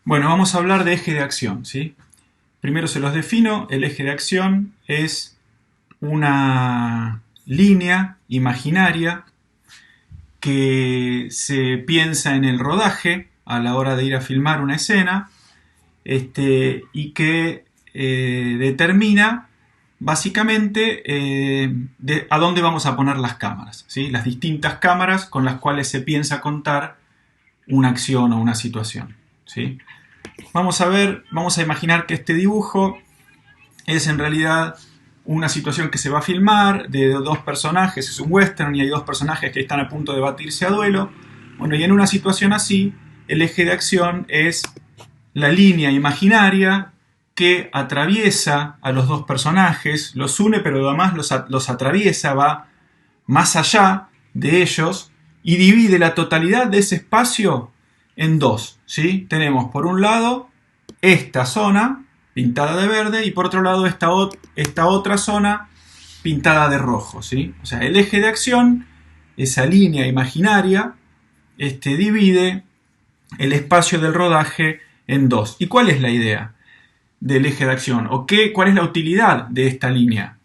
Bueno, vamos a hablar de eje de acción, ¿sí? Primero se los defino. El eje de acción es una línea imaginaria que se piensa en el rodaje a la hora de ir a filmar una escena y que determina básicamente a dónde vamos a poner las cámaras, ¿sí? Las distintas cámaras con las cuales se piensa contar una acción o una situación, ¿sí? Vamos a imaginar que este dibujo es en realidad una situación que se va a filmar de dos personajes, es un western y hay dos personajes que están a punto de batirse a duelo. Bueno, y en una situación así, el eje de acción es la línea imaginaria que atraviesa a los dos personajes, los une, pero además los atraviesa, va más allá de ellos y divide la totalidad de ese espacio en dos, ¿sí? Tenemos por un lado esta zona pintada de verde y por otro lado esta otra zona pintada de rojo, ¿sí? O sea, el eje de acción, esa línea imaginaria, divide el espacio del rodaje en dos. ¿Y cuál es la idea del eje de acción? ¿O cuál es la utilidad de esta línea?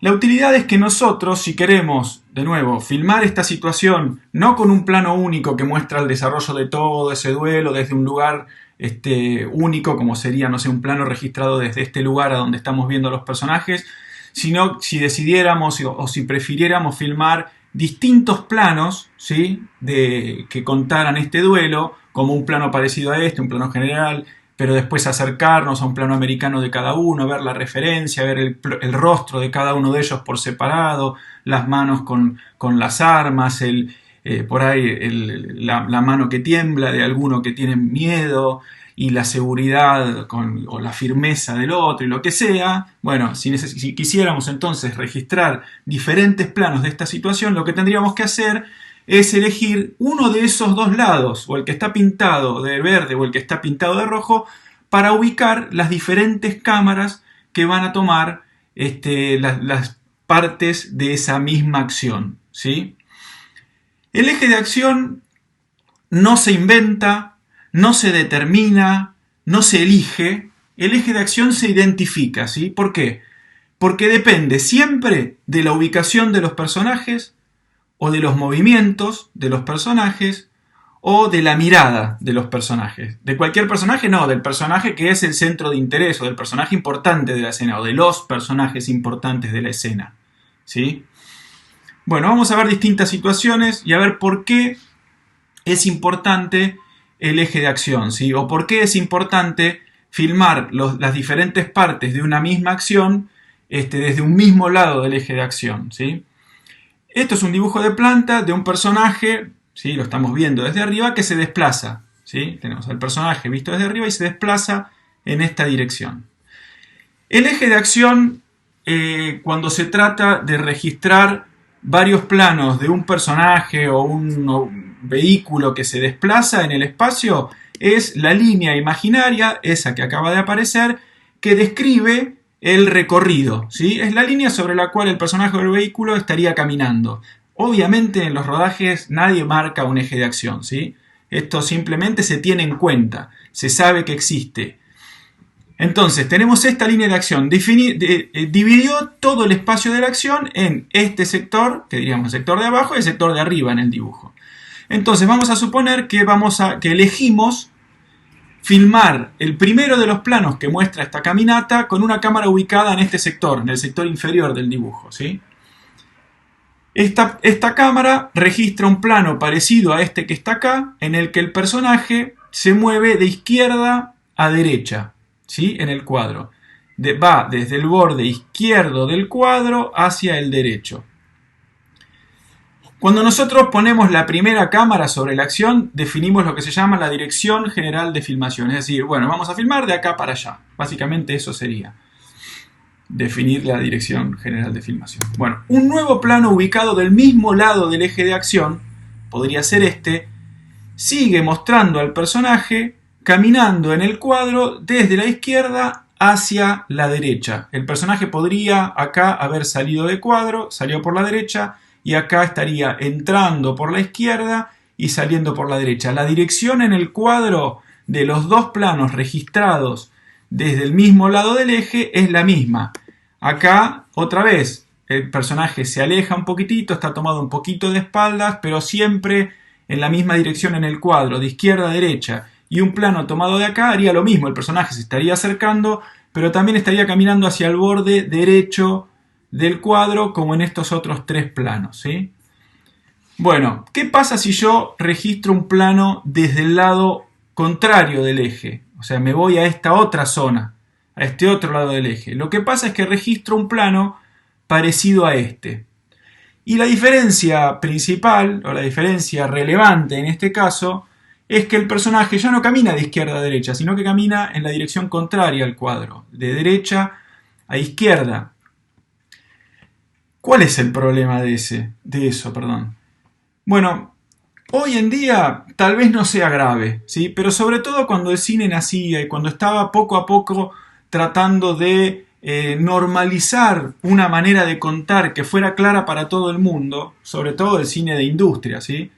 La utilidad es que nosotros, si queremos, de nuevo, filmar esta situación no con un plano único que muestra el desarrollo de todo ese duelo desde un lugar único, como sería, no sé, un plano registrado desde este lugar a donde estamos viendo a los personajes, sino si decidiéramos o si prefiriéramos filmar distintos planos, ¿sí? Que contaran este duelo, como un plano parecido a este, un plano general, pero después acercarnos a un plano americano de cada uno, ver la referencia, ver el rostro de cada uno de ellos por separado, las manos con las armas, por ahí la mano que tiembla de alguno que tiene miedo y la seguridad o la firmeza del otro y lo que sea. Bueno, si quisiéramos entonces registrar diferentes planos de esta situación, lo que tendríamos que hacer es elegir uno de esos dos lados, o el que está pintado de verde o el que está pintado de rojo, para ubicar las diferentes cámaras que van a tomar las partes de esa misma acción, ¿sí? El eje de acción no se inventa, no se determina, no se elige. El eje de acción se identifica, ¿sí? ¿Por qué? Porque depende siempre de la ubicación de los personajes, o de los movimientos de los personajes, o de la mirada de los personajes. De cualquier personaje, no, del personaje que es el centro de interés, o del personaje importante de la escena, o de los personajes importantes de la escena, ¿sí? Bueno, vamos a ver distintas situaciones y a ver por qué es importante el eje de acción, ¿sí? O por qué es importante filmar las diferentes partes de una misma acción desde un mismo lado del eje de acción, ¿sí? Esto es un dibujo de planta de un personaje, ¿sí? Lo estamos viendo desde arriba, que se desplaza, ¿sí? Tenemos al personaje visto desde arriba y se desplaza en esta dirección. El eje de acción, cuando se trata de registrar varios planos de un personaje o un vehículo que se desplaza en el espacio, es la línea imaginaria, esa que acaba de aparecer, que describe el recorrido, ¿sí? Es la línea sobre la cual el personaje del vehículo estaría caminando. Obviamente en los rodajes nadie marca un eje de acción, ¿sí? Esto simplemente se tiene en cuenta, se sabe que existe. Entonces tenemos esta línea de acción, dividió todo el espacio de la acción en este sector, que diríamos el sector de abajo, y el sector de arriba en el dibujo. Entonces vamos a suponer que elegimos filmar el primero de los planos que muestra esta caminata con una cámara ubicada en este sector, en el sector inferior del dibujo, ¿sí? Esta cámara registra un plano parecido a este que está acá, en el que el personaje se mueve de izquierda a derecha, ¿sí? En el cuadro. Va desde el borde izquierdo del cuadro hacia el derecho. Cuando nosotros ponemos la primera cámara sobre la acción, definimos lo que se llama la dirección general de filmación. Es decir, bueno, vamos a filmar de acá para allá. Básicamente eso sería definir la dirección general de filmación. Bueno, un nuevo plano ubicado del mismo lado del eje de acción, podría ser sigue mostrando al personaje caminando en el cuadro desde la izquierda hacia la derecha. El personaje podría acá haber salido de cuadro, salió por la derecha, y acá estaría entrando por la izquierda y saliendo por la derecha. La dirección en el cuadro de los dos planos registrados desde el mismo lado del eje es la misma. Acá, otra vez, el personaje se aleja un poquitito, está tomado un poquito de espaldas, pero siempre en la misma dirección en el cuadro, de izquierda a derecha. Y un plano tomado de acá haría lo mismo, el personaje se estaría acercando, pero también estaría caminando hacia el borde derecho del cuadro, como en estos otros tres planos, ¿sí? Bueno, ¿qué pasa si yo registro un plano desde el lado contrario del eje? O sea, me voy a esta otra zona, a este otro lado del eje. Lo que pasa es que registro un plano parecido a este. Y la diferencia principal, o la diferencia relevante en este caso, es que el personaje ya no camina de izquierda a derecha, sino que camina en la dirección contraria al cuadro, de derecha a izquierda. ¿Cuál es el problema de eso? Bueno, hoy en día tal vez no sea grave, ¿sí? Pero sobre todo cuando el cine nacía y cuando estaba poco a poco tratando de normalizar una manera de contar que fuera clara para todo el mundo, sobre todo el cine de industria, ¿sí?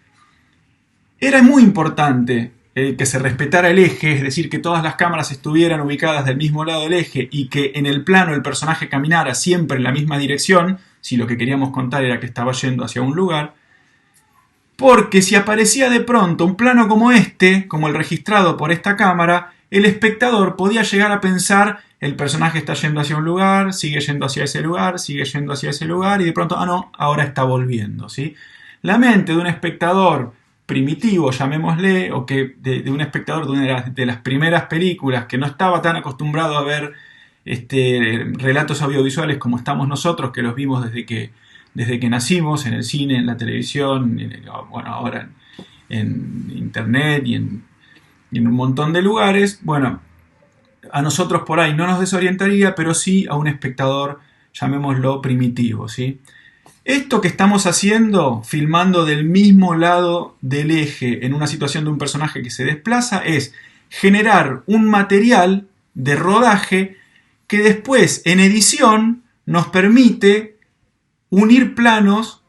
Era muy importante que se respetara el eje, es decir, que todas las cámaras estuvieran ubicadas del mismo lado del eje y que en el plano el personaje caminara siempre en la misma dirección, si lo que queríamos contar era que estaba yendo hacia un lugar, porque si aparecía de pronto un plano como este, como el registrado por esta cámara, el espectador podía llegar a pensar el personaje está yendo hacia un lugar, sigue yendo hacia ese lugar, sigue yendo hacia ese lugar y de pronto, no, ahora está volviendo, ¿sí? La mente de un espectador primitivo, llamémosle, o que de un espectador de una de las primeras películas que no estaba tan acostumbrado a ver relatos audiovisuales como estamos nosotros, que los vimos desde que nacimos, en el cine, en la televisión, bueno, ahora en internet y en un montón de lugares. Bueno, a nosotros por ahí no nos desorientaría, pero sí a un espectador, llamémoslo primitivo, ¿sí? Esto que estamos haciendo, filmando del mismo lado del eje en una situación de un personaje que se desplaza, es generar un material de rodaje que después en edición nos permite unir planos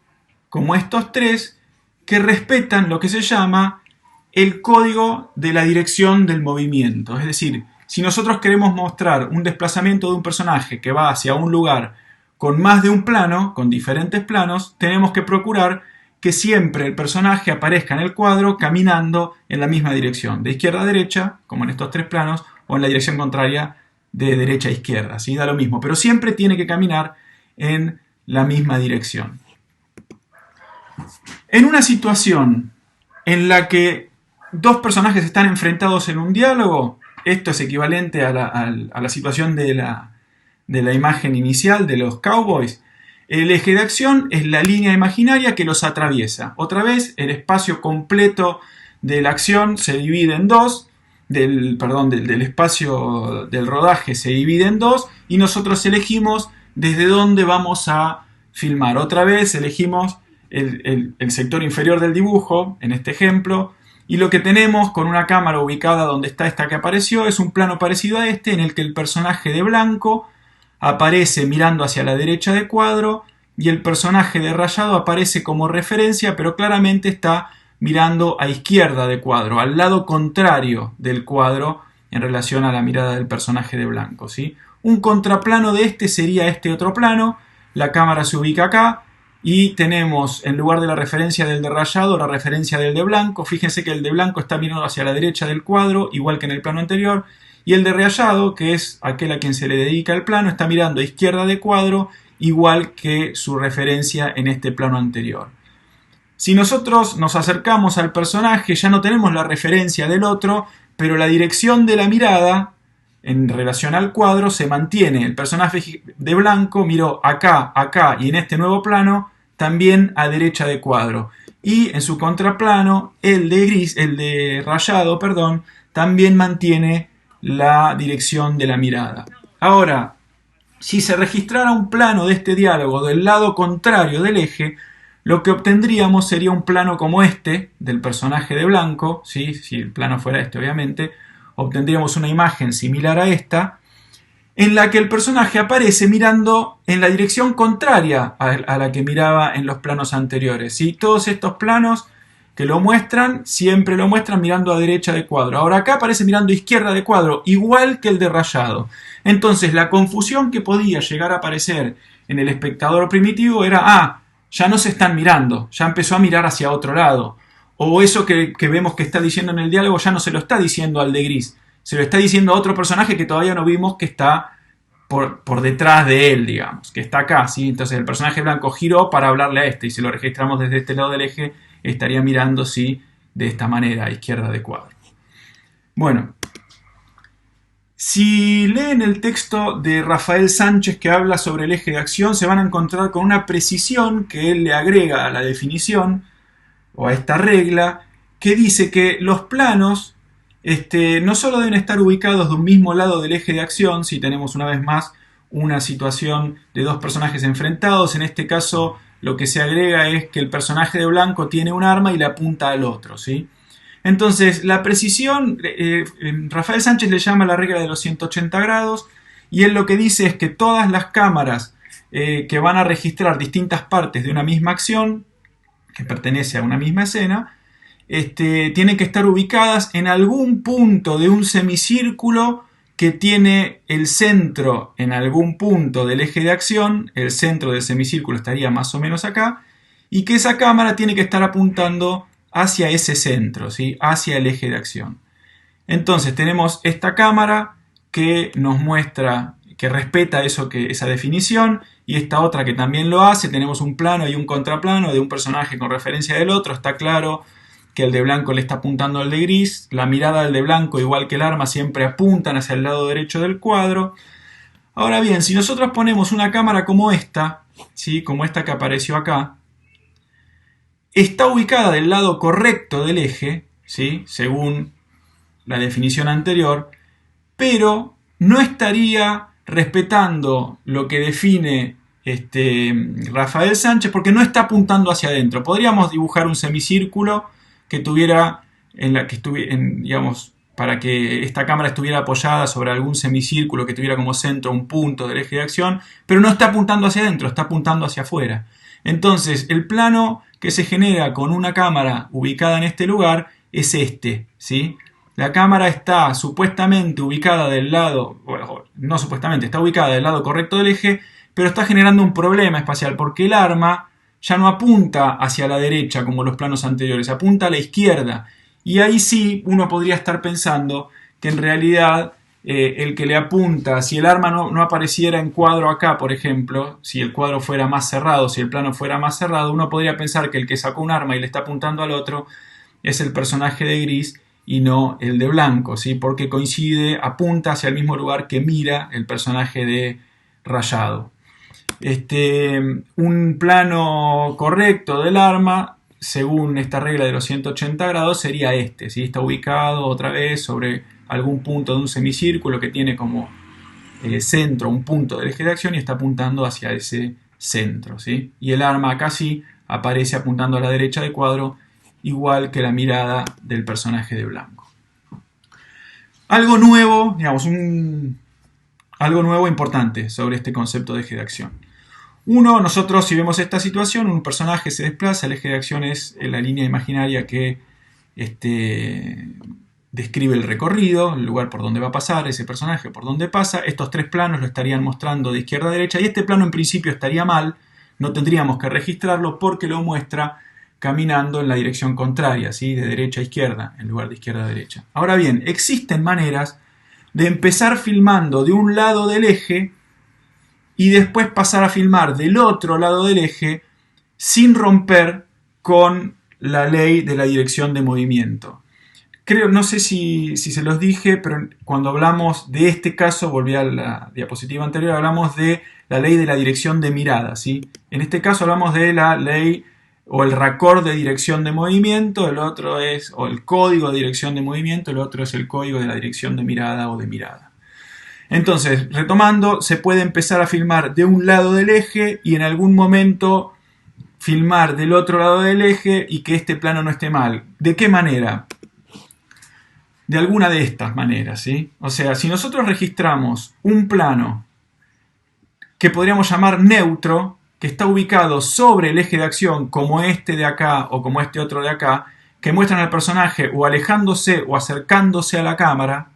como estos tres que respetan lo que se llama el código de la dirección del movimiento. Es decir, si nosotros queremos mostrar un desplazamiento de un personaje que va hacia un lugar con más de un plano, con diferentes planos, tenemos que procurar que siempre el personaje aparezca en el cuadro caminando en la misma dirección, de izquierda a derecha, como en estos tres planos, o en la dirección contraria de derecha a izquierda, ¿sí? Da lo mismo, pero siempre tiene que caminar en la misma dirección. En una situación en la que dos personajes están enfrentados en un diálogo, esto es equivalente a la situación de la imagen inicial de los cowboys. El eje de acción es la línea imaginaria que los atraviesa. Otra vez, el espacio completo de la acción se divide en dos, del espacio del rodaje se divide en dos, y nosotros elegimos desde dónde vamos a filmar. Otra vez elegimos el sector inferior del dibujo, en este ejemplo, y lo que tenemos con una cámara ubicada donde está esta que apareció es un plano parecido a este, en el que el personaje de blanco aparece mirando hacia la derecha del cuadro y el personaje de rayado aparece como referencia, pero claramente está mirando a izquierda del cuadro, al lado contrario del cuadro en relación a la mirada del personaje de blanco, ¿sí? Un contraplano de este sería este otro plano, la cámara se ubica acá y tenemos en lugar de la referencia del de rayado la referencia del de blanco. Fíjense que el de blanco está mirando hacia la derecha del cuadro, igual que en el plano anterior, y el de rayado, que es aquel a quien se le dedica el plano, está mirando a izquierda de cuadro, igual que su referencia en este plano anterior. Si nosotros nos acercamos al personaje, ya no tenemos la referencia del otro, pero la dirección de la mirada en relación al cuadro se mantiene. El personaje de blanco miró acá, acá y en este nuevo plano también a derecha de cuadro. Y en su contraplano, el de rayado, también mantiene la dirección de la mirada. Ahora, si se registrara un plano de este diálogo del lado contrario del eje, lo que obtendríamos sería un plano como este, del personaje de blanco, ¿sí? Si el plano fuera este, obviamente, obtendríamos una imagen similar a esta, en la que el personaje aparece mirando en la dirección contraria a la que miraba en los planos anteriores, ¿sí? Todos estos planos que lo muestran, siempre lo muestran mirando a derecha de cuadro. Ahora acá aparece mirando a izquierda de cuadro, igual que el de rayado. Entonces la confusión que podía llegar a aparecer en el espectador primitivo era, ya no se están mirando, ya empezó a mirar hacia otro lado. O eso que vemos que está diciendo en el diálogo ya no se lo está diciendo al de gris, se lo está diciendo a otro personaje que todavía no vimos que está por detrás de él, digamos, que está acá, ¿sí? Entonces el personaje blanco giró para hablarle a este, y si lo registramos desde este lado del eje, estaría mirando, sí, de esta manera, a izquierda de cuadro. Bueno, si leen el texto de Rafael Sánchez que habla sobre el eje de acción, se van a encontrar con una precisión que él le agrega a la definición, o a esta regla, que dice que los planos no solo deben estar ubicados de un mismo lado del eje de acción, si tenemos una vez más una situación de dos personajes enfrentados, en este caso lo que se agrega es que el personaje de blanco tiene un arma y le apunta al otro, ¿sí? Entonces, la precisión, Rafael Sánchez le llama la regla de los 180 grados, y él lo que dice es que todas las cámaras que van a registrar distintas partes de una misma acción, que pertenece a una misma escena, tienen que estar ubicadas en algún punto de un semicírculo que tiene el centro en algún punto del eje de acción, el centro del semicírculo estaría más o menos acá, y que esa cámara tiene que estar apuntando hacia ese centro, ¿sí? Hacia el eje de acción. Entonces tenemos esta cámara que nos muestra, que respeta esa definición, y esta otra que también lo hace. Tenemos un plano y un contraplano de un personaje con referencia del otro. Está claro que el de blanco le está apuntando al de gris, la mirada del de blanco, igual que el arma, siempre apuntan hacia el lado derecho del cuadro. Ahora bien, si nosotros ponemos una cámara como esta, ¿sí? Como esta que apareció acá, está ubicada del lado correcto del eje, ¿sí? Según la definición anterior, pero no estaría respetando lo que define Rafael Sánchez, porque no está apuntando hacia adentro. Podríamos dibujar un semicírculo que tuviera, digamos, para que esta cámara estuviera apoyada sobre algún semicírculo que tuviera como centro un punto del eje de acción, pero no está apuntando hacia adentro, está apuntando hacia afuera. Entonces, el plano que se genera con una cámara ubicada en este lugar es este, ¿sí? La cámara está supuestamente ubicada del lado, bueno, no supuestamente, está ubicada del lado correcto del eje, pero está generando un problema espacial porque el arma ya no apunta hacia la derecha como los planos anteriores, apunta a la izquierda. Y ahí sí uno podría estar pensando que en realidad el que le apunta, si el arma no apareciera en cuadro acá, por ejemplo, si el cuadro fuera más cerrado, si el plano fuera más cerrado, uno podría pensar que el que sacó un arma y le está apuntando al otro es el personaje de gris y no el de blanco, ¿sí? Porque coincide, apunta hacia el mismo lugar que mira el personaje de rayado. Un plano correcto del arma, según esta regla de los 180 grados, sería este, ¿sí? Está ubicado otra vez sobre algún punto de un semicírculo que tiene como centro un punto del eje de acción y está apuntando hacia ese centro, ¿sí? Y el arma acá sí aparece apuntando a la derecha del cuadro, igual que la mirada del personaje de blanco. Algo nuevo, digamos, algo nuevo importante sobre este concepto de eje de acción. Nosotros si vemos esta situación, un personaje se desplaza, el eje de acción es la línea imaginaria que describe el recorrido, el lugar por donde va a pasar ese personaje, por donde pasa. Estos tres planos lo estarían mostrando de izquierda a derecha, y este plano en principio estaría mal, no tendríamos que registrarlo porque lo muestra caminando en la dirección contraria, ¿sí? De derecha a izquierda, en lugar de izquierda a derecha. Ahora bien, existen maneras de empezar filmando de un lado del eje y después pasar a filmar del otro lado del eje sin romper con la ley de la dirección de movimiento. No sé si se los dije, pero cuando hablamos de este caso, volví a la diapositiva anterior, hablamos de la ley de la dirección de mirada, ¿sí? En este caso hablamos de la ley o el raccord de dirección de movimiento, el otro es, o el código de dirección de movimiento, el otro es el código de la dirección de mirada o de mirada. Entonces, retomando, se puede empezar a filmar de un lado del eje y en algún momento filmar del otro lado del eje y que este plano no esté mal. ¿De qué manera? De alguna de estas maneras, ¿sí? O sea, si nosotros registramos un plano que podríamos llamar neutro, que está ubicado sobre el eje de acción como este de acá o como este otro de acá, que muestran al personaje o alejándose o acercándose a la cámara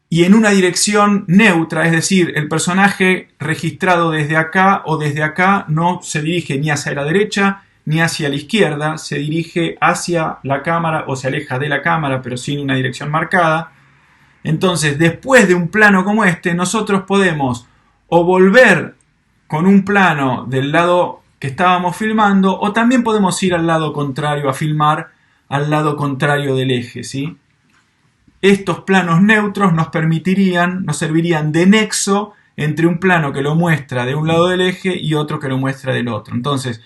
y en una dirección neutra, es decir, el personaje registrado desde acá o desde acá no se dirige ni hacia la derecha ni hacia la izquierda, se dirige hacia la cámara o se aleja de la cámara pero sin una dirección marcada. Entonces, después de un plano como este, nosotros podemos o volver con un plano del lado que estábamos filmando, o también podemos ir al lado contrario a filmar, al lado contrario del eje, ¿sí? Estos planos neutros nos servirían de nexo entre un plano que lo muestra de un lado del eje y otro que lo muestra del otro. Entonces,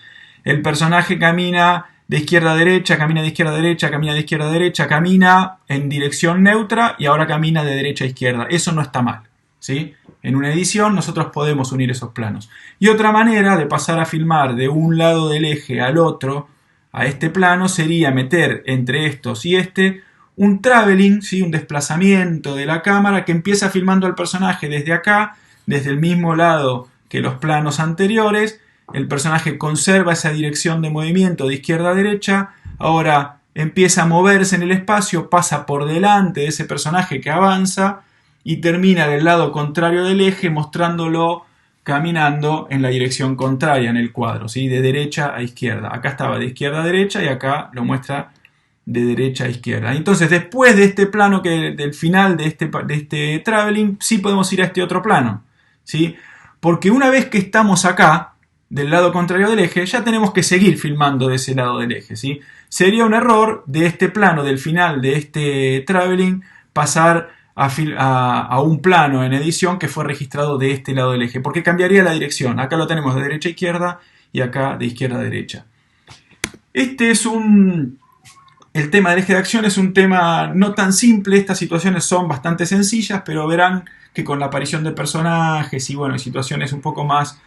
el personaje camina de izquierda a derecha, camina de izquierda a derecha, camina de izquierda a derecha, camina en dirección neutra y ahora camina de derecha a izquierda. Eso no está mal, ¿sí? En una edición nosotros podemos unir esos planos. Y otra manera de pasar a filmar de un lado del eje al otro, a este plano, sería meter entre estos y este un traveling, ¿sí? Un desplazamiento de la cámara que empieza filmando al personaje desde acá, desde el mismo lado que los planos anteriores. El personaje conserva esa dirección de movimiento de izquierda a derecha, ahora empieza a moverse en el espacio, pasa por delante de ese personaje que avanza y termina del lado contrario del eje mostrándolo caminando en la dirección contraria en el cuadro, ¿sí? De derecha a izquierda. Acá estaba de izquierda a derecha y acá lo muestra de derecha a izquierda. Entonces, después de este plano, del final de este traveling, sí podemos ir a este otro plano, ¿sí? Porque una vez que estamos acá, del lado contrario del eje, ya tenemos que seguir filmando de ese lado del eje, ¿sí? Sería un error de este plano, del final de este traveling, pasar a un plano en edición que fue registrado de este lado del eje, porque cambiaría la dirección. Acá lo tenemos de derecha a izquierda y acá de izquierda a derecha. El tema del eje de acción es un tema no tan simple. Estas situaciones son bastante sencillas, pero verán que con la aparición de personajes y bueno, situaciones un poco más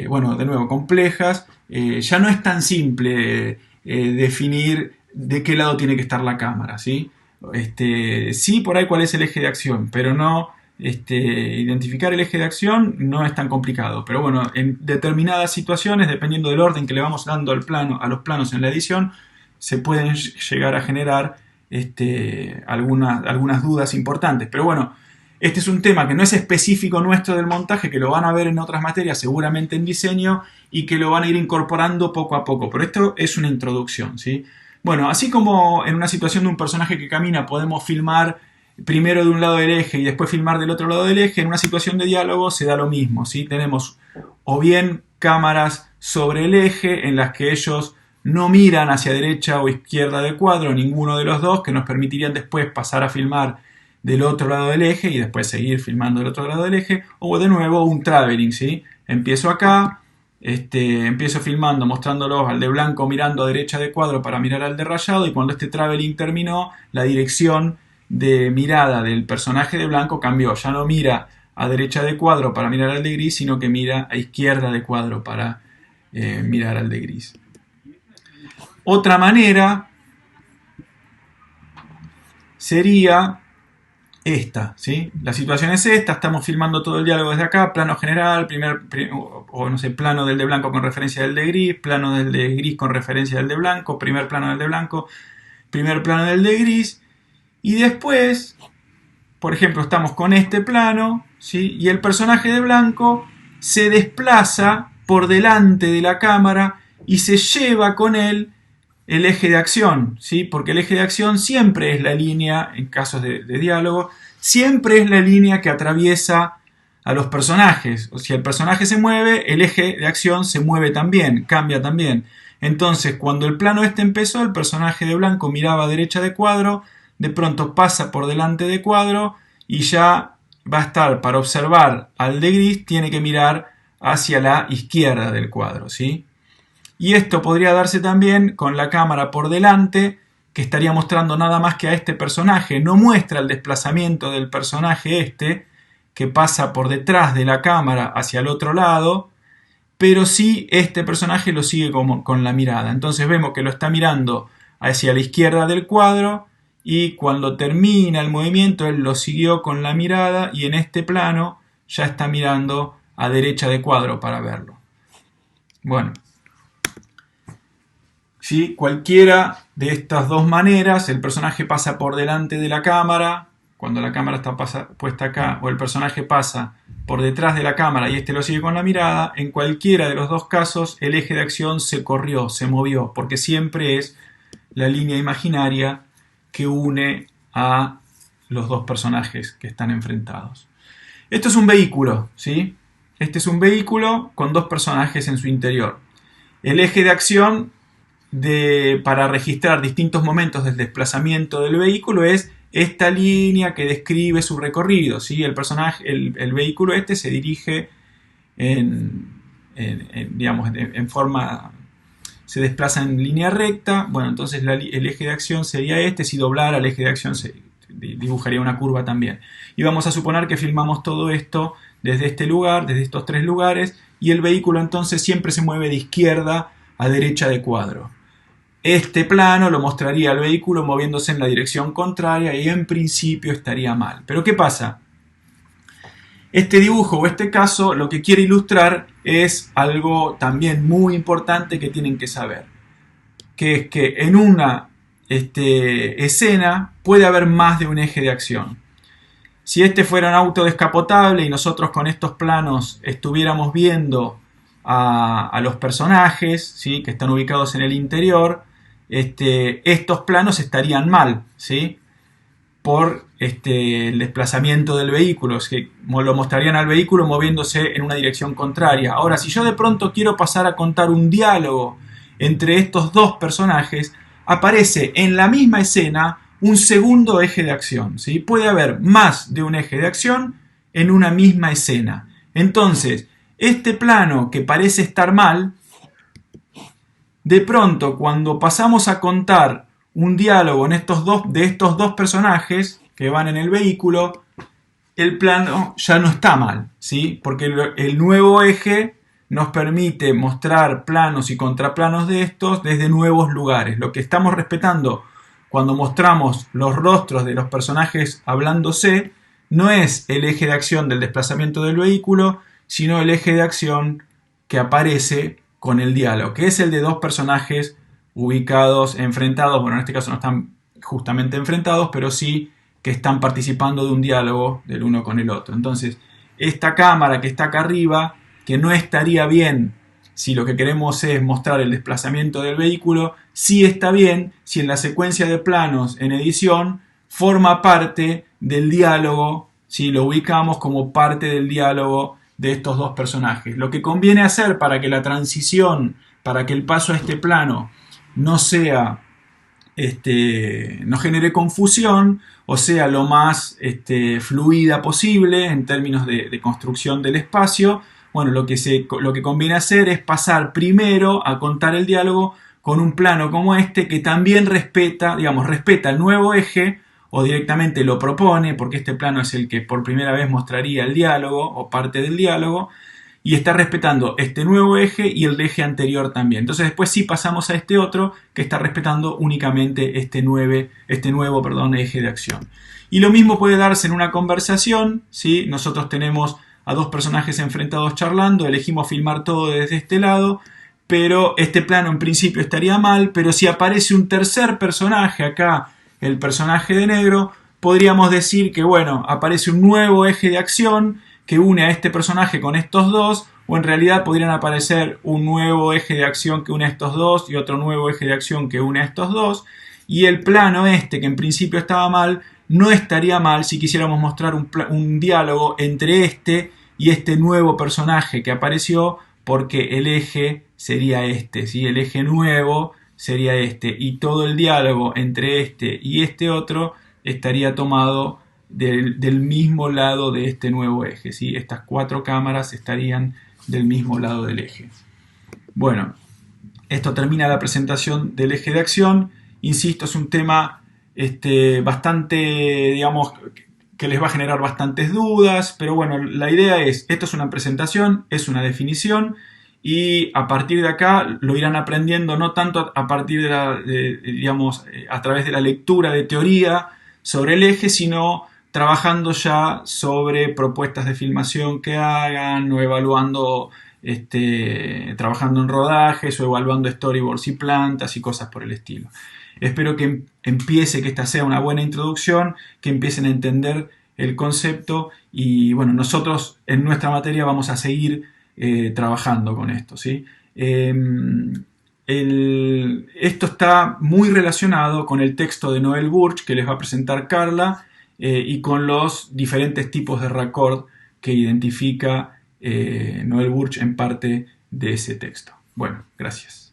bueno, de nuevo, complejas, ya no es tan simple definir de qué lado tiene que estar la cámara, ¿sí? Sí, por ahí cuál es el eje de acción, pero no identificar el eje de acción no es tan complicado. Pero bueno, en determinadas situaciones, dependiendo del orden que le vamos dando al plano, a los planos en la edición, se pueden llegar a generar algunas dudas importantes. Pero bueno, este es un tema que no es específico nuestro del montaje, que lo van a ver en otras materias, seguramente en diseño, y que lo van a ir incorporando poco a poco. Pero esto es una introducción, ¿sí? Bueno, así como en una situación de un personaje que camina podemos filmar primero de un lado del eje y después filmar del otro lado del eje, en una situación de diálogo se da lo mismo, ¿sí? Tenemos o bien cámaras sobre el eje en las que ellos no miran hacia derecha o izquierda del cuadro, ninguno de los dos, que nos permitirían después pasar a filmar del otro lado del eje y después seguir filmando del otro lado del eje, o de nuevo un traveling, ¿sí? Empiezo acá, empiezo filmando mostrándolos al de blanco mirando a derecha de cuadro para mirar al de rayado, y cuando este traveling terminó, la dirección de mirada del personaje de blanco cambió, ya no mira a derecha de cuadro para mirar al de gris, sino que mira a izquierda de cuadro para mirar al de gris. Otra manera sería esta, ¿sí? La situación es esta, estamos filmando todo el diálogo desde acá, plano general, o no sé, plano del de blanco con referencia del de gris, plano del de gris con referencia del de blanco, primer plano del de blanco, primer plano del de gris, y después, por ejemplo, estamos con este plano, ¿sí? Y el personaje de blanco se desplaza por delante de la cámara y se lleva con él el eje de acción, ¿sí? Porque el eje de acción siempre es la línea, en casos de diálogo, siempre es la línea que atraviesa a los personajes. O si el personaje se mueve, el eje de acción se mueve también, cambia también. Entonces, cuando el plano empezó, el personaje de blanco miraba a derecha de cuadro, de pronto pasa por delante de cuadro y ya va a estar, para observar al de gris, tiene que mirar hacia la izquierda del cuadro, ¿sí? Y esto podría darse también con la cámara por delante, que estaría mostrando nada más que a este personaje. No muestra el desplazamiento del personaje que pasa por detrás de la cámara hacia el otro lado, pero sí este personaje lo sigue con la mirada. Entonces vemos que lo está mirando hacia la izquierda del cuadro y cuando termina el movimiento él lo siguió con la mirada y en este plano ya está mirando a derecha de cuadro para verlo. Bueno. ¿sí? Cualquiera de estas dos maneras, el personaje pasa por delante de la cámara, cuando la cámara está puesta acá, o el personaje pasa por detrás de la cámara y este lo sigue con la mirada, en cualquiera de los dos casos el eje de acción se corrió, se movió, porque siempre es la línea imaginaria que une a los dos personajes que están enfrentados. Esto es un vehículo, ¿sí? Este es un vehículo con dos personajes en su interior. El eje de acción para registrar distintos momentos del desplazamiento del vehículo es esta línea que describe su recorrido, ¿sí? El vehículo este se dirige en forma, se desplaza en línea recta. Bueno, entonces el eje de acción sería este. Si doblara el eje de acción se dibujaría una curva también. Y vamos a suponer que filmamos todo esto desde este lugar, desde estos tres lugares, y el vehículo entonces siempre se mueve de izquierda a derecha de cuadro. Este plano lo mostraría al vehículo moviéndose en la dirección contraria y en principio estaría mal. Pero ¿qué pasa? Este dibujo o este caso lo que quiere ilustrar es algo también muy importante que tienen que saber. Que es que en una escena puede haber más de un eje de acción. Si este fuera un auto descapotable y nosotros con estos planos estuviéramos viendo a los personajes, ¿sí? Que están ubicados en el interior, estos planos estarían mal, ¿sí? Por el desplazamiento del vehículo, que lo mostrarían al vehículo moviéndose en una dirección contraria. Ahora, si yo de pronto quiero pasar a contar un diálogo entre estos dos personajes, aparece en la misma escena un segundo eje de acción, ¿sí? Puede haber más de un eje de acción en una misma escena. Entonces, este plano que parece estar mal, de pronto cuando pasamos a contar un diálogo de estos dos personajes que van en el vehículo, el plano ya no está mal, ¿sí? Porque el nuevo eje nos permite mostrar planos y contraplanos de estos desde nuevos lugares. Lo que estamos respetando cuando mostramos los rostros de los personajes hablándose no es el eje de acción del desplazamiento del vehículo, sino el eje de acción que aparece con el diálogo, que es el de dos personajes ubicados, enfrentados. Bueno, en este caso no están justamente enfrentados, pero sí que están participando de un diálogo del uno con el otro. Entonces, esta cámara que está acá arriba, que no estaría bien si lo que queremos es mostrar el desplazamiento del vehículo, sí está bien si en la secuencia de planos en edición forma parte del diálogo, si lo ubicamos como parte del diálogo de estos dos personajes. Lo que conviene hacer para que la transición, para que el paso a este plano no sea, no genere confusión, o sea lo más fluida posible en términos de construcción del espacio, bueno, lo que conviene hacer es pasar primero a contar el diálogo con un plano como este que también respeta el nuevo eje, o directamente lo propone, porque este plano es el que por primera vez mostraría el diálogo o parte del diálogo, y está respetando este nuevo eje y el eje anterior también. Entonces después sí pasamos a este otro que está respetando únicamente este nuevo eje de acción. Y lo mismo puede darse en una conversación, ¿sí? Nosotros tenemos a dos personajes enfrentados charlando, elegimos filmar todo desde este lado, pero este plano en principio estaría mal, pero si aparece un tercer personaje acá, el personaje de negro, podríamos decir que, bueno, aparece un nuevo eje de acción que une a este personaje con estos dos, o en realidad podrían aparecer un nuevo eje de acción que une a estos dos y otro nuevo eje de acción que une a estos dos, y el plano que en principio estaba mal, no estaría mal si quisiéramos mostrar un diálogo entre este y este nuevo personaje que apareció, porque el eje sería ¿sí? El eje nuevo sería y todo el diálogo entre este y este otro estaría tomado del mismo lado de este nuevo eje, ¿sí? Estas cuatro cámaras estarían del mismo lado del eje. Bueno, esto termina la presentación del eje de acción. Insisto, es un tema bastante, digamos, que les va a generar bastantes dudas, pero bueno, la idea es, esto es una presentación, es una definición, y a partir de acá lo irán aprendiendo no tanto a partir a través de la lectura de teoría sobre el eje, sino trabajando ya sobre propuestas de filmación que hagan o evaluando trabajando en rodajes o evaluando storyboards y plantas y cosas por el estilo. Espero que empiece, que esta sea una buena introducción, que empiecen a entender el concepto y bueno, nosotros en nuestra materia vamos a seguir trabajando con esto, ¿sí? Esto está muy relacionado con el texto de Noel Burch que les va a presentar Carla y con los diferentes tipos de raccord que identifica Noel Burch en parte de ese texto. Bueno, gracias.